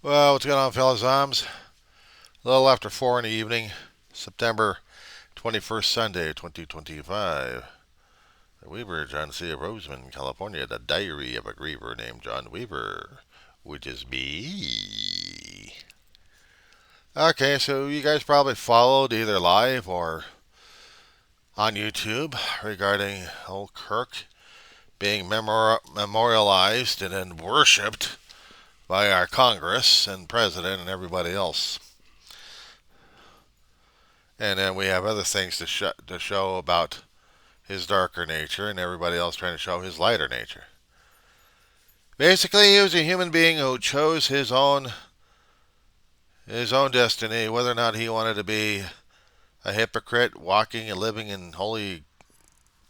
Well, what's going on, fellas? Arms? A little after 4 in the evening, September 21st, Sunday, 2025. The Weaver, John C. of Roseman, California. The Diary of a Griever named John Weaver, which is me. Okay, so you guys probably followed either live or on YouTube regarding old Kirk being memorialized and then worshipped by our Congress and President and everybody else. And then we have other things to show about his darker nature and everybody else trying to show his lighter nature. Basically, he was a human being who chose his own destiny, whether or not he wanted to be a hypocrite walking and living in holy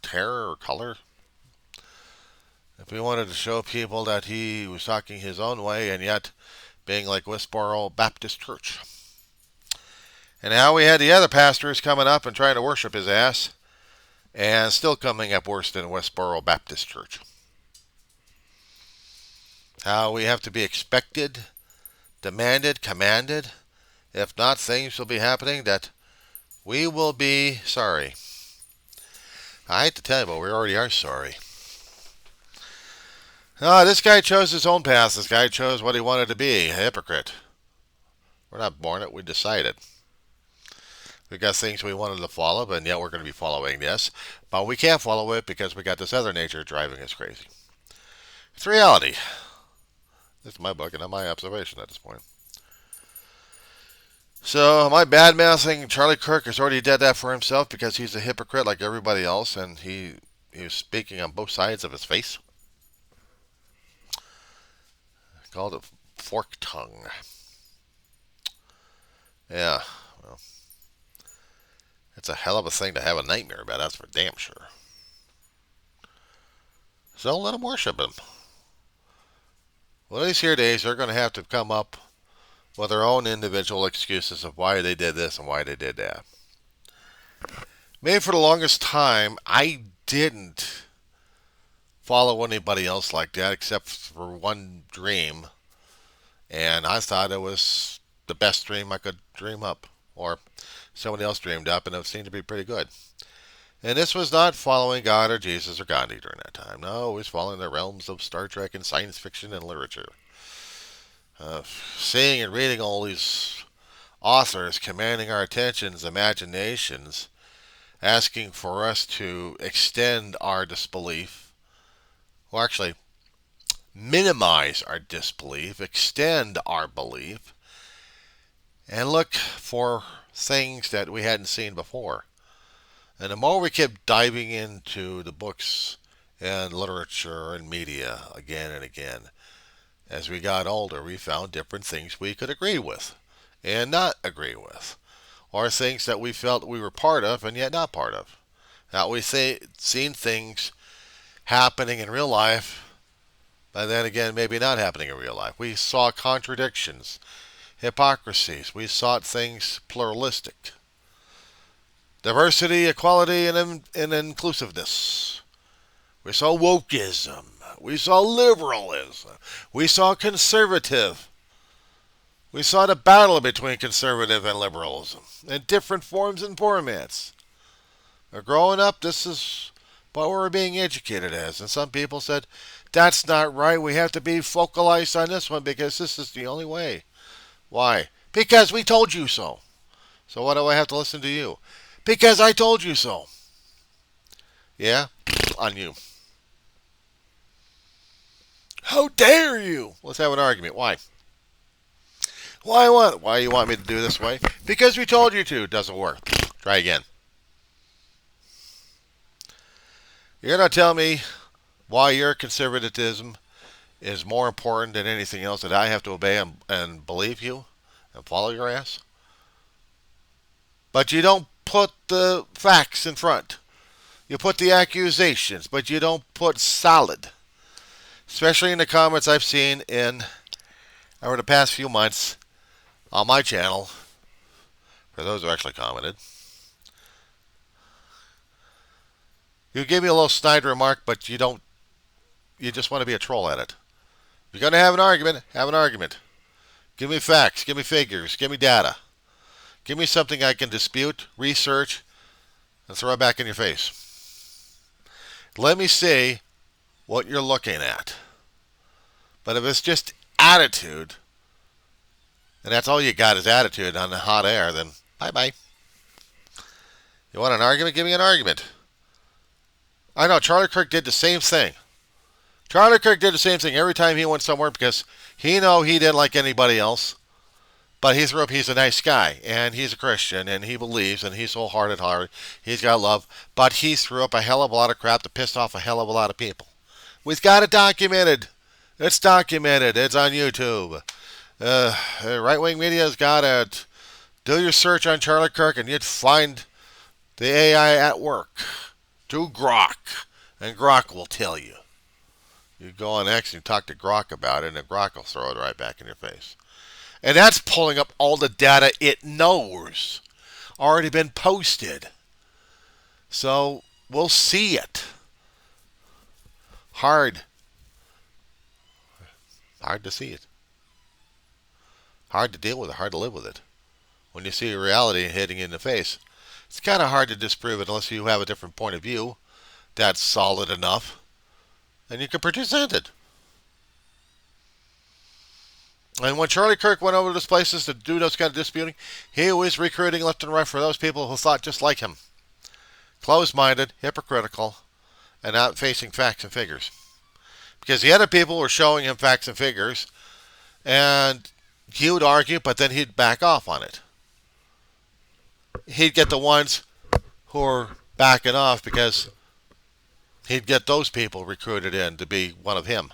terror or color. If he wanted to show people that he was talking his own way and yet being like Westboro Baptist Church. And now we had the other pastors coming up and trying to worship his ass and still coming up worse than Westboro Baptist Church. How we have to be expected, demanded, commanded. If not, things will be happening that we will be sorry. I hate to tell you, but we already are sorry. No, this guy chose his own path. This guy chose what he wanted to be, a hypocrite. We're not born it, we decided. We got things we wanted to follow, and yet we're going to be following this. But we can't follow it because we got this other nature driving us crazy. It's reality. This is my book and not my observation at this point. So, am I bad mouthing Charlie Kirk has already did that for himself because he's a hypocrite like everybody else and he was speaking on both sides of his face? Called it fork tongue. Yeah, well, it's a hell of a thing to have a nightmare about, that's for damn sure. So let them worship him. Well, these here days, they're going to have to come up with their own individual excuses of why they did this and why they did that. Maybe for the longest time, I didn't follow anybody else like that except for one dream. And I thought it was the best dream I could dream up. Or somebody else dreamed up, and it seemed to be pretty good. And this was not following God or Jesus or Gandhi during that time. No, it was following the realms of Star Trek and science fiction and literature. Seeing and reading all these authors commanding our attentions, imaginations, asking for us to extend our disbelief, or actually minimize our disbelief, extend our belief, and look for things that we hadn't seen before. And the more we kept diving into the books and literature and media again and again, as we got older, we found different things we could agree with and not agree with, or things that we felt we were part of and yet not part of. Now, we seen things happening in real life, but then again, maybe not happening in real life. We saw contradictions, hypocrisies. We saw things pluralistic. Diversity, equality, and inclusiveness. We saw wokeism. We saw liberalism. We saw conservative. We saw the battle between conservative and liberalism in different forms and formats. Growing up, this is what we were being educated as. And some people said, that's not right. We have to be focalized on this one because this is the only way. Why? Because we told you so. So why do I have to listen to you? Because I told you so. Yeah? On you. How dare you? Let's have an argument. Why? Why you want me to do this way? Because we told you to. It doesn't work. Try again. You're going to tell me why your conservatism is more important than anything else that I have to obey and believe you and follow your ass? But you don't put the facts in front. You put the accusations, but you don't put solid. Especially in the comments I've seen over the past few months on my channel, for those who actually commented. You give me a little snide remark, but you just want to be a troll at it. If you're going to have an argument, have an argument. Give me facts. Give me figures. Give me data. Give me something I can dispute, research, and throw it back in your face. Let me see what you're looking at. But if it's just attitude, and that's all you got is attitude on the hot air, then bye-bye. You want an argument? Give me an argument. I know Charlie Kirk did the same thing. Charlie Kirk did the same thing every time he went somewhere because he didn't like anybody else. But he threw up he's a nice guy, and he's a Christian, and he believes, and he's wholehearted heart. He's got love. But he threw up a hell of a lot of crap that pissed off a hell of a lot of people. We've got it documented. It's documented. It's on YouTube. Right-wing media's got it. Do your search on Charlie Kirk, and you'd find the AI at work. Do Grok, and Grok will tell you. You go on X and you talk to Grok about it, and Grok will throw it right back in your face. And that's pulling up all the data it knows. Already been posted. So we'll see it. Hard to see it. Hard to deal with it. Hard to live with it. When you see reality hitting you in the face, it's kind of hard to disprove it unless you have a different point of view that's solid enough. And you can present it. And when Charlie Kirk went over to those places to do those kind of disputing, he was recruiting left and right for those people who thought just like him. Closed-minded, hypocritical, and not facing facts and figures. Because the other people were showing him facts and figures, and he would argue, but then he'd back off on it. He'd get the ones who were backing off because he'd get those people recruited in to be one of him.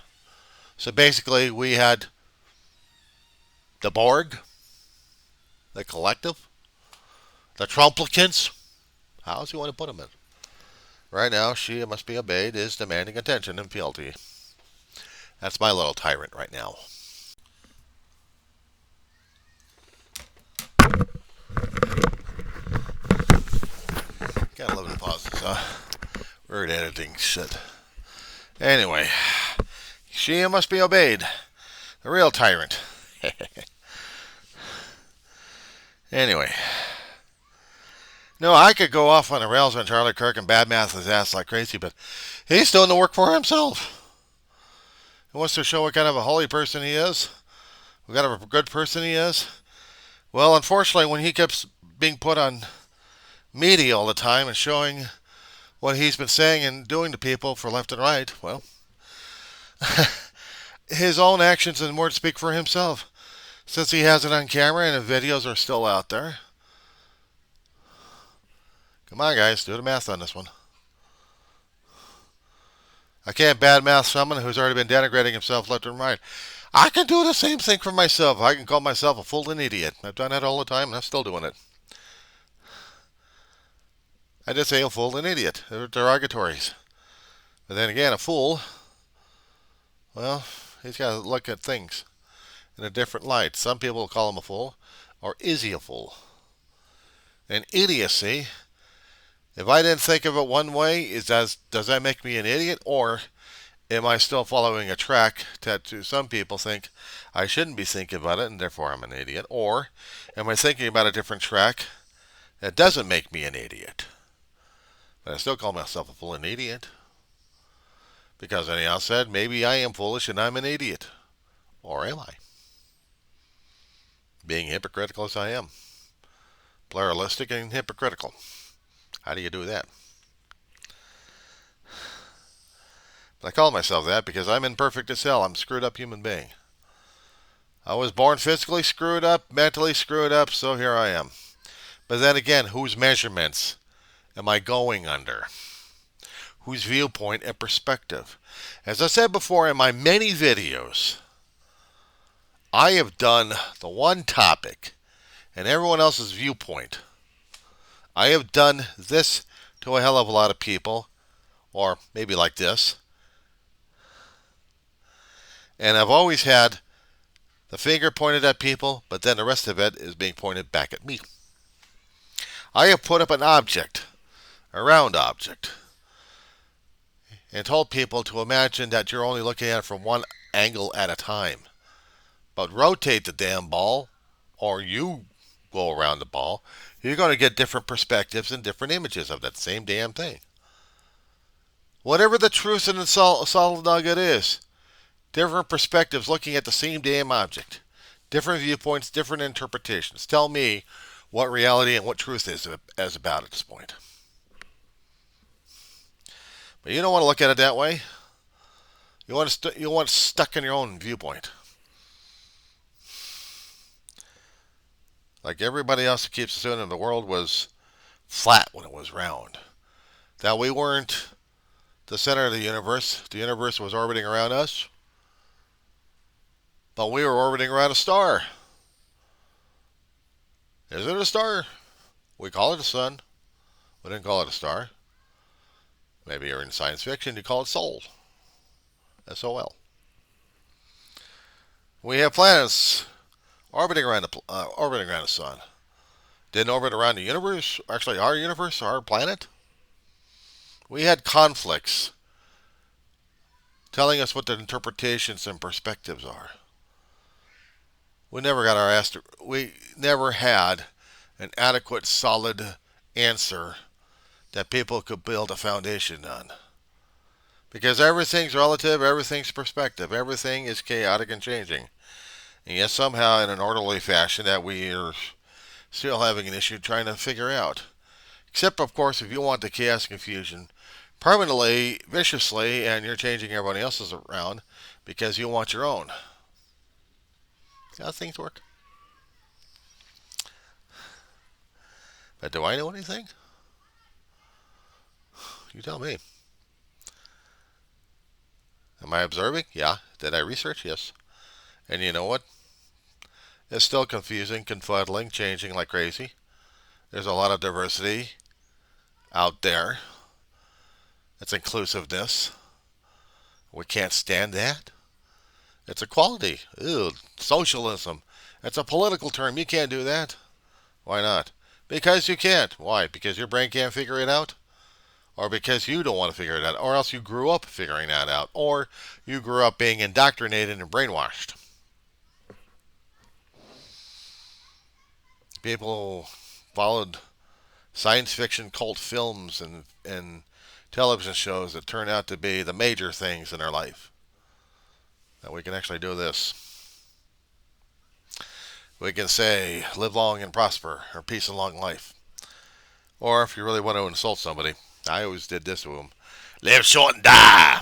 So basically, we had the Borg, the Collective, the Trumplicants. How does he want to put them in? Right now, she must be obeyed is demanding attention and fealty. That's my little tyrant right now. Gotta love the pauses, huh? Word editing shit. Anyway, she must be obeyed. The real tyrant. Anyway. No, I could go off on the rails on Charlie Kirk and badmouth his ass like crazy, but he's doing the work for himself. He wants to show what kind of a holy person he is, what kind of a good person he is. Well, unfortunately, when he keeps being put on media all the time and showing what he's been saying and doing to people for left and right, well, his own actions and words speak for himself. Since he has it on camera and the videos are still out there. Come on, guys, do the math on this one. I can't badmouth someone who's already been denigrating himself left and right. I can do the same thing for myself. I can call myself a fool and idiot. I've done that all the time, and I'm still doing it. I just say a fool and idiot. They're derogatories. But then again, a fool, well, he's got to look at things in a different light. Some people will call him a fool, or is he a fool? And idiocy, if I didn't think of it one way, does that make me an idiot? Or am I still following a track that some people think I shouldn't be thinking about it and therefore I'm an idiot? Or am I thinking about a different track that doesn't make me an idiot? But I still call myself a fool and idiot. Because on the outset, maybe I am foolish and I'm an idiot. Or am I? Being hypocritical as I am. Pluralistic and hypocritical. How do you do that? But I call myself that because I'm imperfect as hell. I'm a screwed up human being. I was born physically screwed up, mentally screwed up, so here I am. But then again, whose measurements am I going under? Whose viewpoint and perspective? As I said before in my many videos, I have done the one topic and everyone else's viewpoint. I have done this to a hell of a lot of people, or maybe like this. And I've always had the finger pointed at people, but then the rest of it is being pointed back at me. I have put up an object, a round object, and told people to imagine that you're only looking at it from one angle at a time. but rotate the damn ball, or you go around the ball, you're going to get different perspectives and different images of that same damn thing. Whatever the truth in the solid nugget is, different perspectives looking at the same damn object. Different viewpoints, different interpretations. Tell me what reality and what truth is as about at this point. But you don't want to look at it that way. You want stuck in your own viewpoint. Like everybody else keeps assuming the world was flat when it was round. That we weren't the center of the universe. The universe was orbiting around us. But we were orbiting around a star. Is it a star? We call it a sun. We didn't call it a star. Maybe you're in science fiction, you call it Sol. S-O-L. We have planets orbiting around the sun. Didn't orbit around the universe, actually our universe, our planet. We had conflicts telling us what the interpretations and perspectives are. We never had an adequate, solid answer that people could build a foundation on. Because everything's relative, everything's perspective, everything is chaotic and changing. And yet somehow in an orderly fashion that we are still having an issue trying to figure out. Except, of course, if you want the chaos and confusion permanently, viciously, and you're changing everybody else's around because you want your own. See how things work? But do I know anything? You tell me. Am I observing? Yeah. Did I research? Yes. And you know what? It's still confusing, confuddling, changing like crazy. There's a lot of diversity out there. It's inclusiveness. We can't stand that. It's equality. Ew, socialism. It's a political term. You can't do that. Why not? Because you can't. Why? Because your brain can't figure it out? Or because you don't want to figure it out? Or else you grew up figuring that out? Or you grew up being indoctrinated and brainwashed? People followed science fiction cult films and television shows that turn out to be the major things in their life. That we can actually do this. We can say, live long and prosper, or peace and long life. Or if you really want to insult somebody, I always did this to them, live short and die.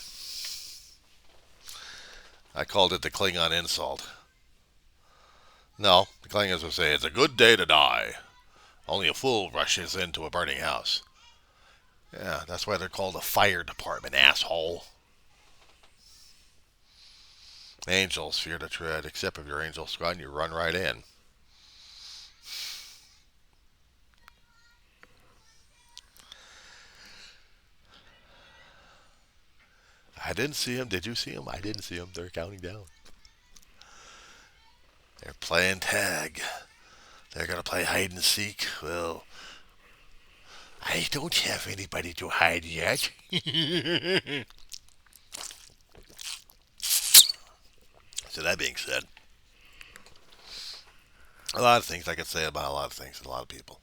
I called it the Klingon insult. No, the Klingons would say, it's a good day to die. Only a fool rushes into a burning house. Yeah, that's why they're called a fire department, asshole. Angels fear to tread, except if you're Angel Squad and you run right in. I didn't see him. Did you see him? I didn't see him. They're counting down. They're playing tag. They're going to play hide and seek. Well, I don't have anybody to hide yet. So that being said, a lot of things I could say about a lot of things and a lot of people.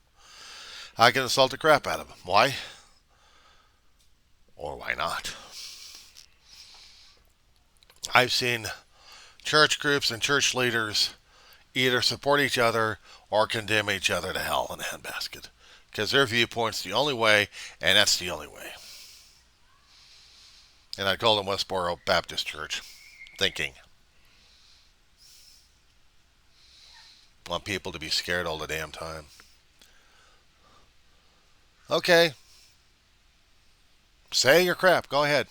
I can insult the crap out of them. Why? Or why not? I've seen church groups and church leaders either support each other or condemn each other to hell in a handbasket. Because their viewpoint's the only way, and that's the only way. And I called them Westboro Baptist Church. Thinking. Want people to be scared all the damn time. Okay. Say your crap. Go ahead.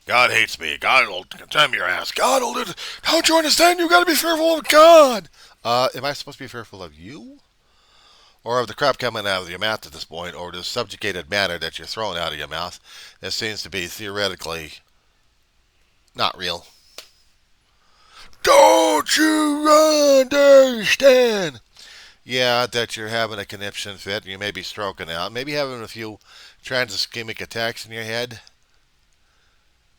God hates me. God will condemn your ass. God will do. Don't you understand? You got to be fearful of God. Am I supposed to be fearful of you? Or of the crap coming out of your mouth at this point, or the subjugated matter that you're throwing out of your mouth that seems to be theoretically not real? Don't you understand? Yeah, that you're having a conniption fit, and you may be stroking out, maybe having a few trans ischemic attacks in your head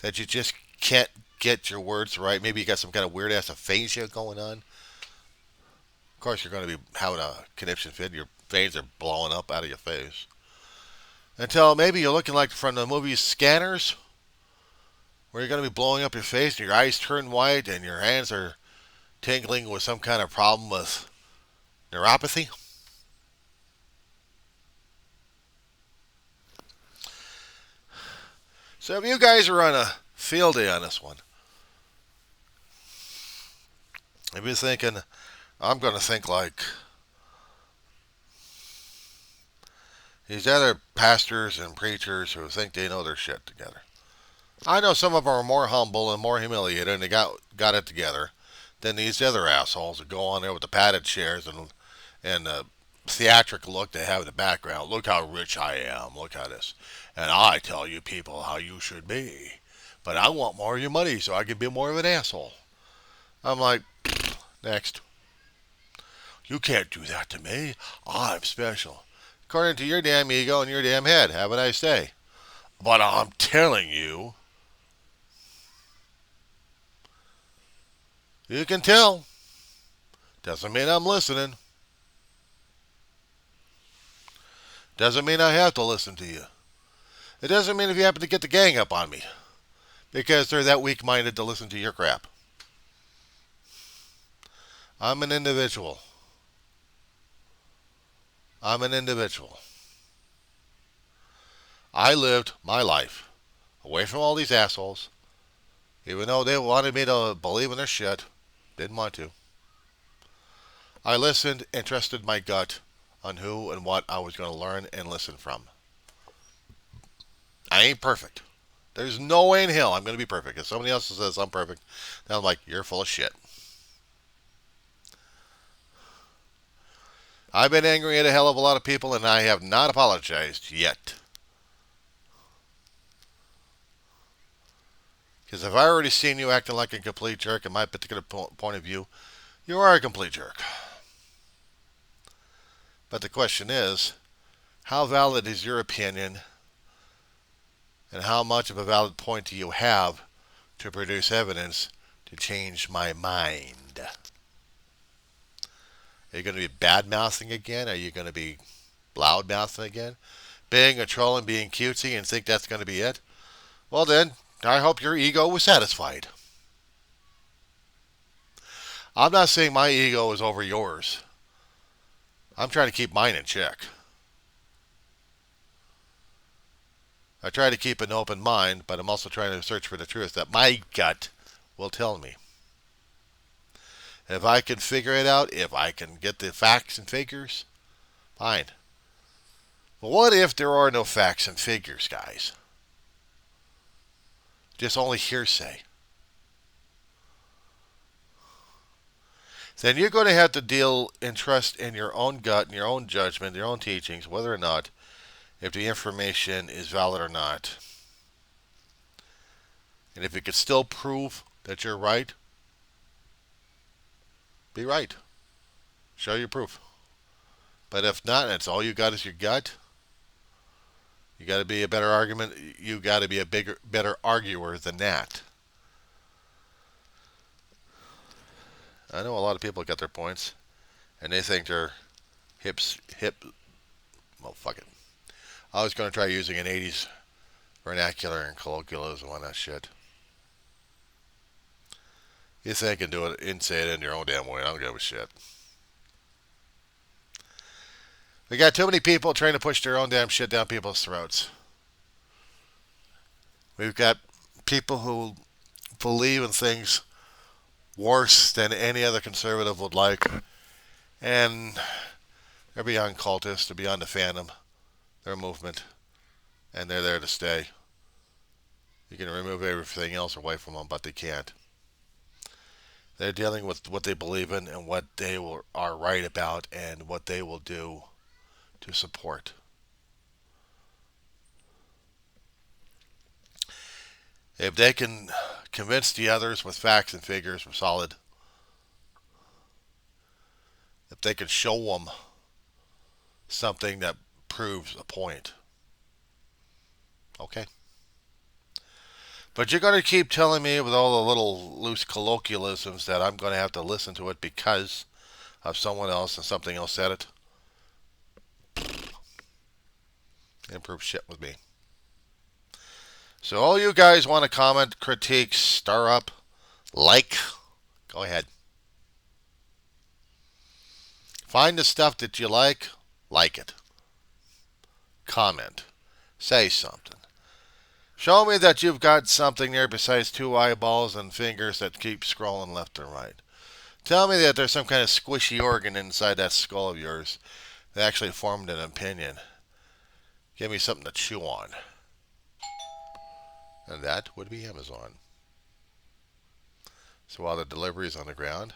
that you just can't get your words right. Maybe you got some kind of weird ass aphasia going on. Of course, you're going to be having a conniption fit. Your veins are blowing up out of your face. Until maybe you're looking like from the movie Scanners, where you're going to be blowing up your face and your eyes turn white and your hands are tingling with some kind of problem with neuropathy. So if you guys are on a field day on this one, if you're thinking, I'm going to think like these other pastors and preachers who think they know their shit together. I know some of them are more humble and more humiliated and they got it together than these other assholes that go on there with the padded chairs and the theatrical look they have in the background. Look how rich I am. Look how this. And I tell you people how you should be. But I want more of your money so I can be more of an asshole. I'm like, next. You can't do that to me. I'm special. According to your damn ego and your damn head. Have a nice day. But I'm telling you, you can tell. Doesn't mean I'm listening. Doesn't mean I have to listen to you. It doesn't mean if you happen to get the gang up on me. Because they're that weak-minded to listen to your crap. I'm an individual. I'm an individual. I lived my life away from all these assholes. Even though they wanted me to believe in their shit. Didn't want to. I listened and trusted my gut on who and what I was going to learn and listen from. I ain't perfect. There's no way in hell I'm going to be perfect. If somebody else says I'm perfect, then I'm like, you're full of shit. I've been angry at a hell of a lot of people and I have not apologized yet. Because if I already seen you acting like a complete jerk in my particular point of view, you are a complete jerk. But the question is, how valid is your opinion and how much of a valid point do you have to produce evidence to change my mind? Are you going to be bad-mouthing again? Are you going to be loud-mouthing again? Being a troll and being cutesy and think that's going to be it? Well then, I hope your ego was satisfied. I'm not saying my ego is over yours. I'm trying to keep mine in check. I try to keep an open mind, but I'm also trying to search for the truth that my gut will tell me. If I can figure it out, if I can get the facts and figures, fine. But what if there are no facts and figures, guys? Just only hearsay. Then you're going to have to deal and trust in your own gut and your own judgment, your own teachings, whether or not, if the information is valid or not. And if you could still prove that you're right, be right. Show your proof. But if not, and it's all you got is your gut, you got to be a better argument. You got to be a better arguer than that. I know a lot of people get their points, and they think they're hip. Well, fuck it. I was going to try using an 80s vernacular and colloquialism on that shit. You think and do it and say it in your own damn way. I don't give a shit. We got too many people trying to push their own damn shit down people's throats. We've got people who believe in things worse than any other conservative would like. And they're beyond cultists, they're beyond the fandom. They're a movement. And they're there to stay. You can remove everything else away from them, but they can't. They're dealing with what they believe in and what they are right about and what they will do to support. If they can convince the others with facts and figures solid, if they can show them something that proves a point, okay. But you're going to keep telling me with all the little loose colloquialisms that I'm going to have to listen to it because of someone else and something else said it. Improve shit with me. So all you guys want to comment, critique, stir up, like, go ahead. Find the stuff that you like it. Comment. Say something. Show me that you've got something there besides two eyeballs and fingers that keep scrolling left and right. Tell me that there's some kind of squishy organ inside that skull of yours that actually formed an opinion. Give me something to chew on. And that would be Amazon. So while the delivery is on the ground,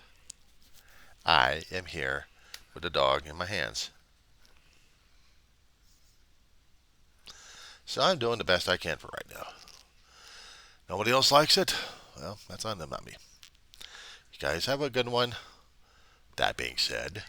I am here with the dog in my hands. So I'm doing the best I can for right now. Nobody else likes it? Well, that's on them, not me. You guys have a good one. That being said,